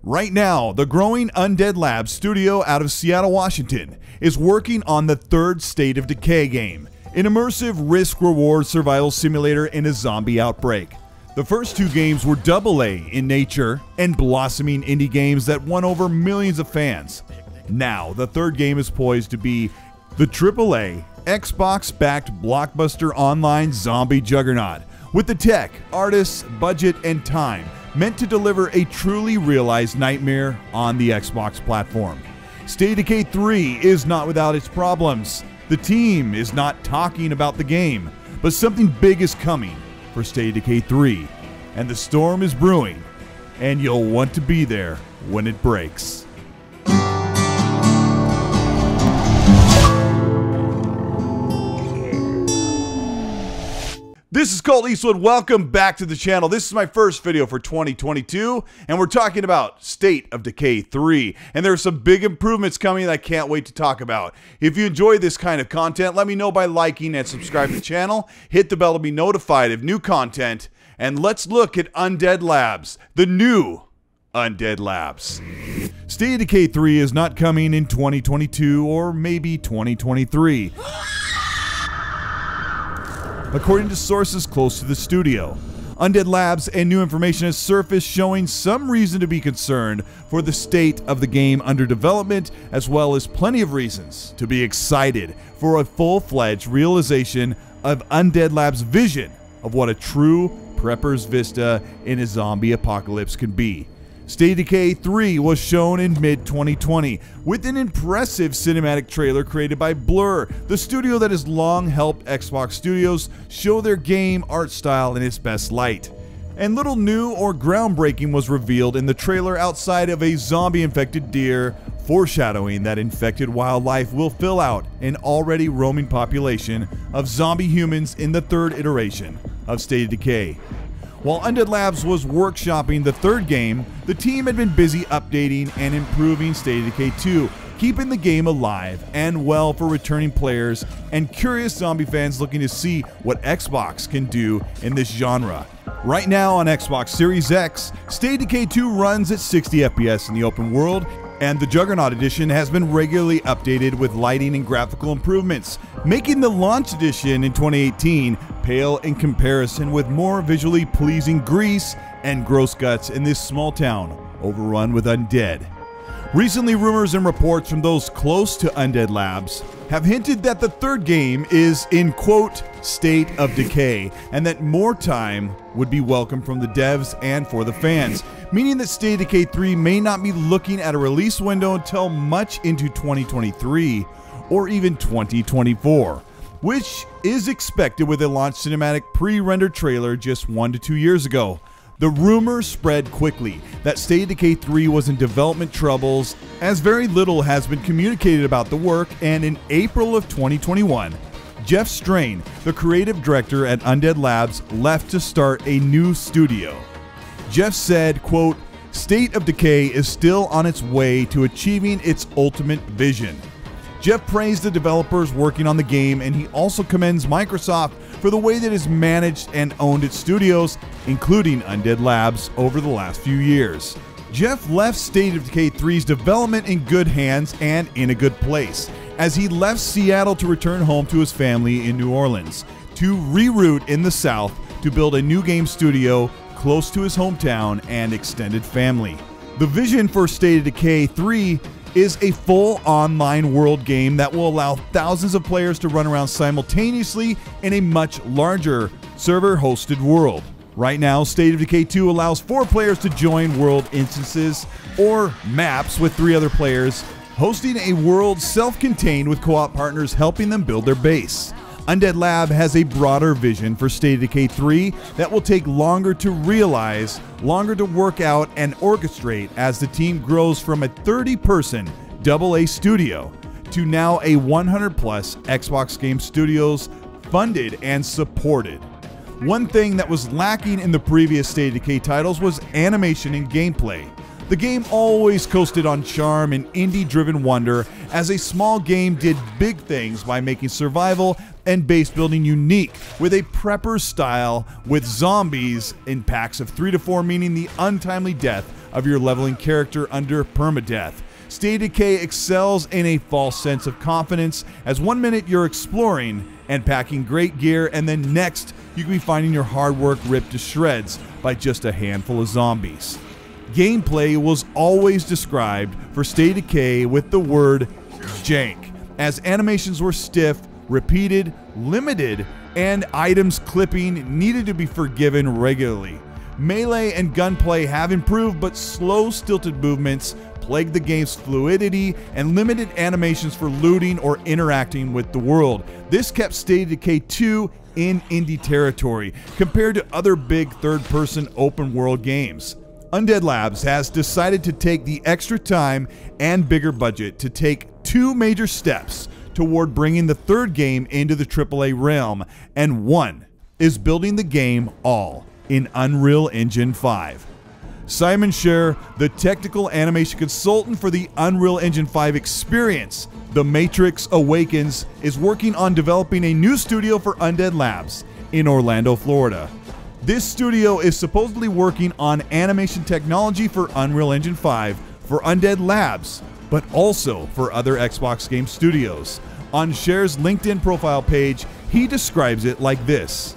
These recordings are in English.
Right now, the growing Undead Labs studio out of Seattle, Washington, is working on the third State of Decay game, an immersive risk-reward survival simulator in a zombie outbreak. The first two games were AA in nature and blossoming indie games that won over millions of fans. Now, the third game is poised to be the AAA Xbox-backed blockbuster online zombie juggernaut, with the tech, artists, budget, and time meant to deliver a truly realized nightmare on the Xbox platform. State of Decay 3 is not without its problems. The team is not talking about the game, but something big is coming for State of Decay 3, and the storm is brewing, and you'll want to be there when it breaks. This is Colt Eastwood. Welcome back to the channel. This is my first video for 2022, and we're talking about State of Decay 3. And there are some big improvements coming that I can't wait to talk about. If you enjoy this kind of content, let me know by liking and subscribing to the channel. Hit the bell to be notified of new content. And let's look at Undead Labs, the new Undead Labs. State of Decay 3 is not coming in 2022 or maybe 2023. According to sources close to the studio, Undead Labs and new information has surfaced showing some reason to be concerned for the state of the game under development, as well as plenty of reasons to be excited for a full-fledged realization of Undead Labs' vision of what a true prepper's vista in a zombie apocalypse can be. State of Decay 3 was shown in mid-2020 with an impressive cinematic trailer created by Blur, the studio that has long helped Xbox studios show their game art style in its best light. And little new or groundbreaking was revealed in the trailer outside of a zombie-infected deer, foreshadowing that infected wildlife will fill out an already roaming population of zombie humans in the third iteration of State of Decay. While Undead Labs was workshopping the third game, the team had been busy updating and improving State of Decay 2, keeping the game alive and well for returning players and curious zombie fans looking to see what Xbox can do in this genre. Right now on Xbox Series X, State of Decay 2 runs at 60 FPS in the open world, and the Juggernaut Edition has been regularly updated with lighting and graphical improvements, making the launch edition in 2018 pale in comparison with more visually pleasing grease and gross guts in this small town overrun with undead. Recently, rumors and reports from those close to Undead Labs have hinted that the third game is in, quote, State of Decay, and that more time would be welcome from the devs and for the fans, meaning that State of Decay 3 may not be looking at a release window until much into 2023 or even 2024, which is expected with a launch cinematic pre-rendered trailer just 1 to 2 years ago. The rumors spread quickly that State of Decay 3 was in development troubles, as very little has been communicated about the work, and in April of 2021, Jeff Strain, the creative director at Undead Labs, left to start a new studio. Jeff said, quote, State of Decay is still on its way to achieving its ultimate vision. Jeff praised the developers working on the game, and he also commends Microsoft for the way that it has managed and owned its studios, including Undead Labs, over the last few years. Jeff left State of Decay 3's development in good hands and in a good place, as he left Seattle to return home to his family in New Orleans, to reroute in the South to build a new game studio close to his hometown and extended family. The vision for State of Decay 3 is a full online world game that will allow thousands of players to run around simultaneously in a much larger server-hosted world. Right now, State of Decay 2 allows 4 players to join world instances or maps with 3 other players, hosting a world self-contained with co-op partners helping them build their base. Undead Lab has a broader vision for State of Decay 3 that will take longer to realize, longer to work out and orchestrate as the team grows from a 30-person AA studio to now a 100-plus Xbox Game Studios funded and supported. One thing that was lacking in the previous State of Decay titles was animation and gameplay. The game always coasted on charm and indie-driven wonder, as a small game did big things by making survival and base building unique, with a prepper style with zombies in packs of 3 to 4, meaning the untimely death of your leveling character under permadeath. State of Decay excels in a false sense of confidence, as one minute you're exploring and packing great gear, and then next you can be finding your hard work ripped to shreds by just a handful of zombies. Gameplay was always described for State of Decay with the word jank, as animations were stiff, repeated, limited, and items clipping needed to be forgiven regularly. Melee and gunplay have improved, but slow, stilted movements plagued the game's fluidity and limited animations for looting or interacting with the world. This kept State of Decay 2 in indie territory compared to other big third-person open-world games. Undead Labs has decided to take the extra time and bigger budget to take two major steps toward bringing the third game into the AAA realm, and one is building the game all in Unreal Engine 5. Simon Scher, the technical animation consultant for the Unreal Engine 5 experience, The Matrix Awakens, is working on developing a new studio for Undead Labs in Orlando, Florida. This studio is supposedly working on animation technology for Unreal Engine 5 for Undead Labs, but also for other Xbox game studios. On Scher's LinkedIn profile page, he describes it like this: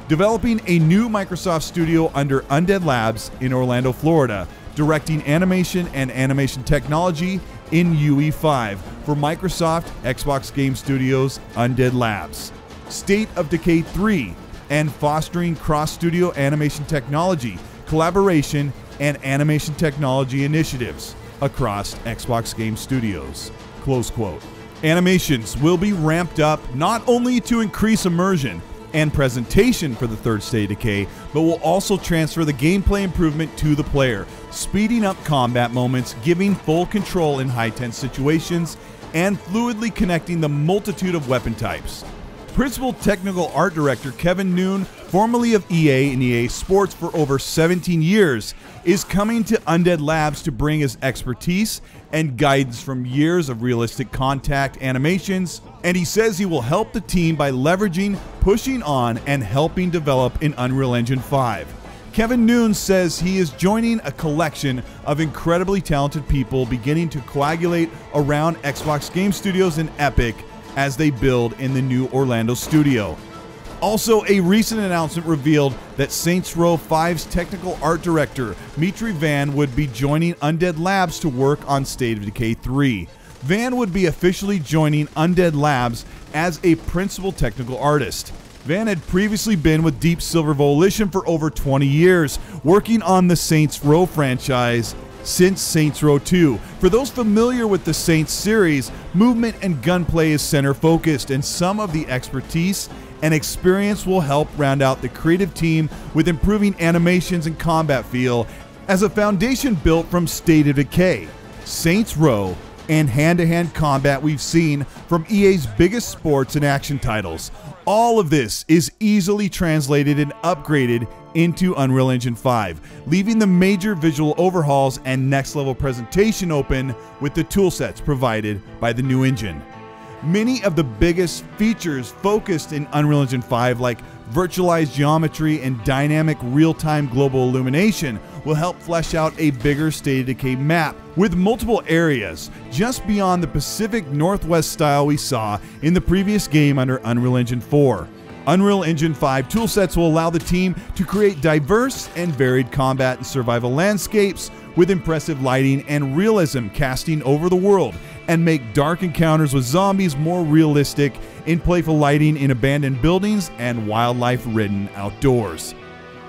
developing a new Microsoft studio under Undead Labs in Orlando, Florida, directing animation and animation technology in UE5 for Microsoft Xbox Game Studios Undead Labs. State of Decay 3, and fostering cross-studio animation technology, collaboration, and animation technology initiatives across Xbox Game Studios. Close quote. Animations will be ramped up not only to increase immersion and presentation for the third State of Decay, but will also transfer the gameplay improvement to the player, speeding up combat moments, giving full control in high-tense situations, and fluidly connecting the multitude of weapon types. Principal Technical Art Director Kevin Noon, formerly of EA and EA Sports for over 17 years, is coming to Undead Labs to bring his expertise and guidance from years of realistic contact animations, and he says he will help the team by leveraging, pushing on, and helping develop in Unreal Engine 5. Kevin Noon says he is joining a collection of incredibly talented people beginning to coagulate around Xbox Game Studios and Epic as they build in the new Orlando studio. Also, a recent announcement revealed that Saints Row 5's technical art director, Mitri Van, would be joining Undead Labs to work on State of Decay 3. Van would be officially joining Undead Labs as a principal technical artist. Van had previously been with Deep Silver Volition for over 20 years, working on the Saints Row franchise since Saints Row 2. For those familiar with the Saints series, movement and gunplay is center focused, and some of the expertise and experience will help round out the creative team with improving animations and combat feel as a foundation built from State of Decay, Saints Row, and hand-to-hand combat we've seen from EA's biggest sports and action titles. All of this is easily translated and upgraded into Unreal Engine 5, leaving the major visual overhauls and next-level presentation open with the toolsets provided by the new engine. Many of the biggest features focused in Unreal Engine 5, like virtualized geometry and dynamic real-time global illumination, will help flesh out a bigger State of Decay map with multiple areas just beyond the Pacific Northwest style we saw in the previous game under Unreal Engine 4. Unreal Engine 5 toolsets will allow the team to create diverse and varied combat and survival landscapes with impressive lighting and realism casting over the world, and make dark encounters with zombies more realistic in playful lighting in abandoned buildings and wildlife-ridden outdoors.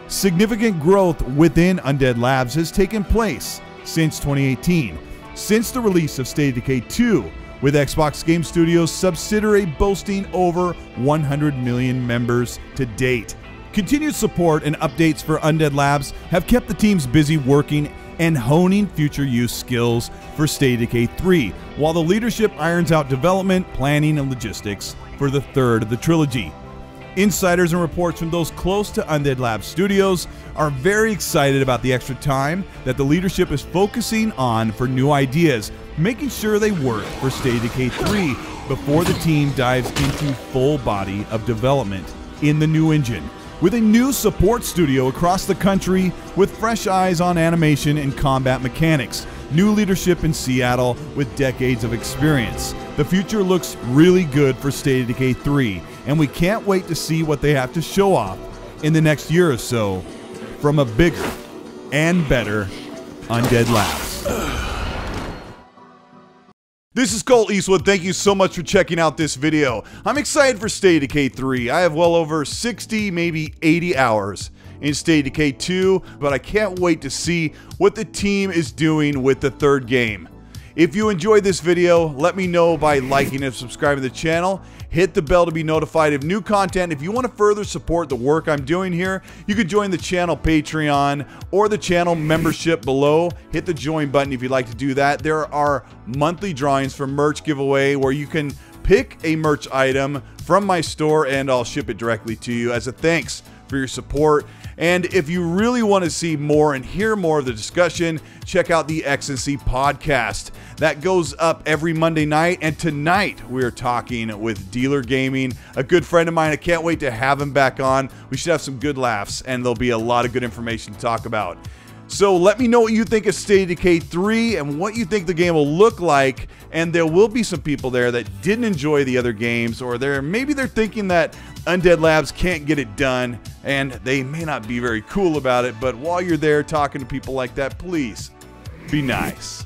Significant growth within Undead Labs has taken place since 2018, since the release of State of Decay 2, with Xbox Game Studios subsidiary boasting over 100 million members to date. Continued support and updates for Undead Labs have kept the teams busy working and honing future use skills for State of Decay 3, while the leadership irons out development, planning, and logistics for the third of the trilogy. Insiders and reports from those close to Undead Labs Studios are very excited about the extra time that the leadership is focusing on for new ideas, making sure they work for State of Decay 3 before the team dives into full body of development in the new engine. with a new support studio across the country with fresh eyes on animation and combat mechanics. New leadership in Seattle with decades of experience. The future looks really good for State of Decay 3, and we can't wait to see what they have to show off in the next year or so from a bigger and better Undead Labs. This is Colt Eastwood. Thank you so much for checking out this video. I'm excited for State of Decay 3. I have well over 60, maybe 80 hours in State of Decay 2, but I can't wait to see what the team is doing with the third game. If you enjoyed this video, let me know by liking and subscribing to the channel. Hit the bell to be notified of new content. If you want to further support the work I'm doing here, you can join the channel Patreon or the channel membership below. Hit the join button if you'd like to do that. There are monthly drawings for merch giveaway where you can pick a merch item from my store and I'll ship it directly to you as a thanks for your support. And if you really want to see more and hear more of the discussion, check out the X&C podcast. That goes up every Monday night, and tonight we are talking with Dealer Gaming, a good friend of mine. I can't wait to have him back on. We should have some good laughs, and there'll be a lot of good information to talk about. So let me know what you think of State of Decay 3 and what you think the game will look like. And there will be some people there that didn't enjoy the other games, or maybe they're thinking that Undead Labs can't get it done, and they may not be very cool about it. But while you're there talking to people like that, please be nice.